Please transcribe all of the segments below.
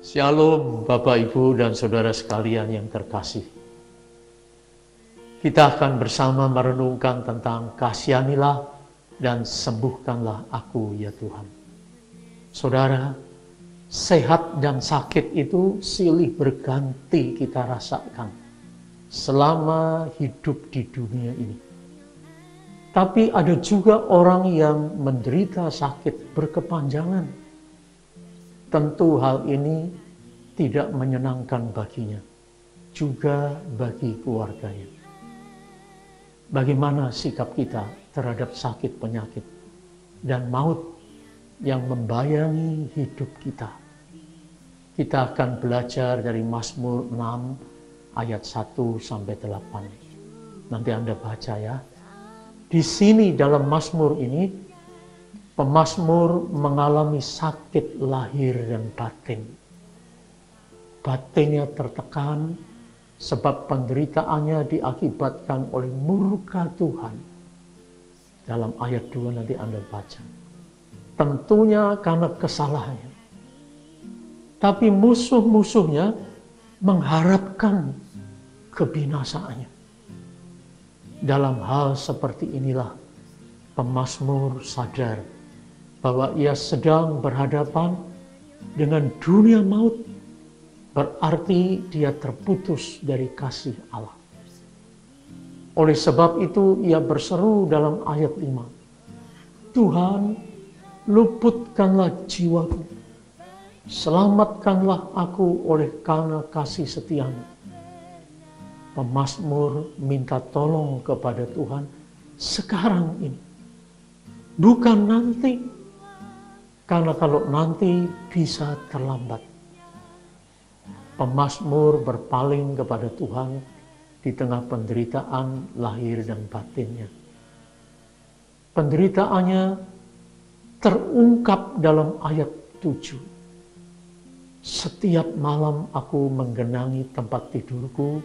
Shalom Bapak, Ibu, dan Saudara sekalian yang terkasih. Kita akan bersama merenungkan tentang kasihanilah dan sembuhkanlah aku ya Tuhan. Saudara, sehat dan sakit itu silih berganti kita rasakan selama hidup di dunia ini. Tapi ada juga orang yang menderita sakit berkepanjangan. Tentu hal ini tidak menyenangkan baginya, juga bagi keluarganya. Bagaimana sikap kita terhadap sakit penyakit dan maut yang membayangi hidup kita? Kita akan belajar dari Mazmur 6 ayat 1-8. Nanti Anda baca ya. Di sini dalam Mazmur ini, pemazmur mengalami sakit lahir dan batin. Batinnya tertekan sebab penderitaannya diakibatkan oleh murka Tuhan. Dalam ayat 2 nanti Anda baca. Tentunya karena kesalahannya. Tapi musuh-musuhnya mengharapkan kebinasaannya. Dalam hal seperti inilah pemazmur sadar bahwa ia sedang berhadapan dengan dunia maut, berarti dia terputus dari kasih Allah. Oleh sebab itu ia berseru dalam ayat 5, Tuhan, luputkanlah jiwaku, selamatkanlah aku oleh karena kasih setiamu. Pemazmur minta tolong kepada Tuhan sekarang ini, bukan nanti. Karena kalau nanti bisa terlambat. Pemazmur berpaling kepada Tuhan di tengah penderitaan lahir dan batinnya. Penderitaannya terungkap dalam ayat 7. Setiap malam aku menggenangi tempat tidurku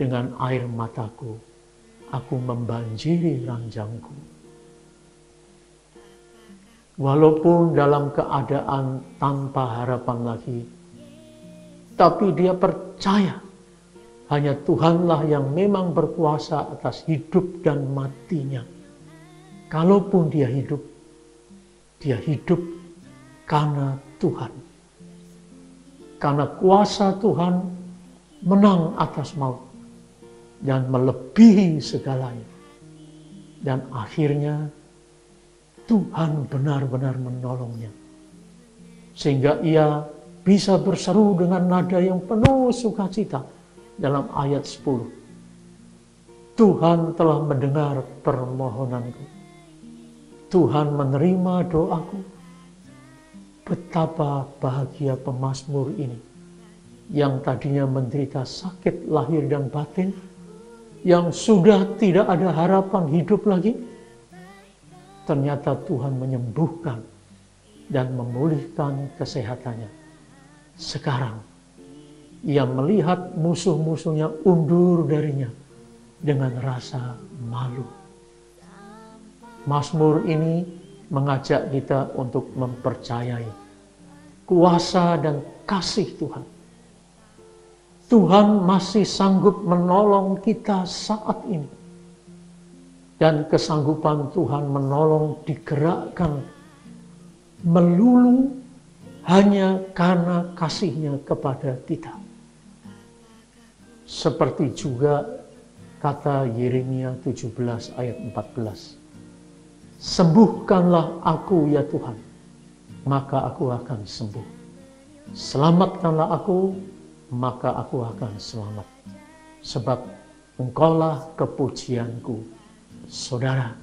dengan air mataku. Aku membanjiri ranjangku. Walaupun dalam keadaan tanpa harapan lagi, tapi dia percaya hanya Tuhanlah yang memang berkuasa atas hidup dan matinya. Kalaupun dia hidup karena Tuhan. Karena kuasa Tuhan menang atas maut dan melebihi segalanya. Dan akhirnya Tuhan benar-benar menolongnya. Sehingga ia bisa berseru dengan nada yang penuh sukacita dalam ayat 10. Tuhan telah mendengar permohonanku. Tuhan menerima doaku. Betapa bahagia pemazmur ini yang tadinya menderita sakit lahir dan batin, yang sudah tidak ada harapan hidup lagi. Ternyata Tuhan menyembuhkan dan memulihkan kesehatannya. Sekarang ia melihat musuh-musuhnya undur darinya dengan rasa malu. Mazmur ini mengajak kita untuk mempercayai kuasa dan kasih Tuhan. Tuhan masih sanggup menolong kita saat ini. Dan kesanggupan Tuhan menolong digerakkan melulu hanya karena kasih-Nya kepada kita. Seperti juga kata Yeremia 17 ayat 14. Sembuhkanlah aku ya Tuhan, maka aku akan sembuh. Selamatkanlah aku, maka aku akan selamat. Sebab Engkaulah kepujianku. Saudara,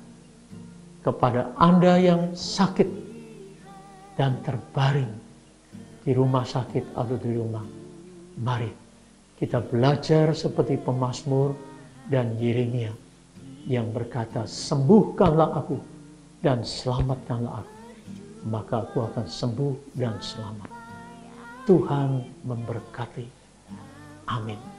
kepada Anda yang sakit dan terbaring di rumah sakit atau di rumah, mari kita belajar seperti pemazmur dan Yeremia yang berkata, sembuhkanlah aku dan selamatkanlah aku, maka aku akan sembuh dan selamat. Tuhan memberkati. Amin.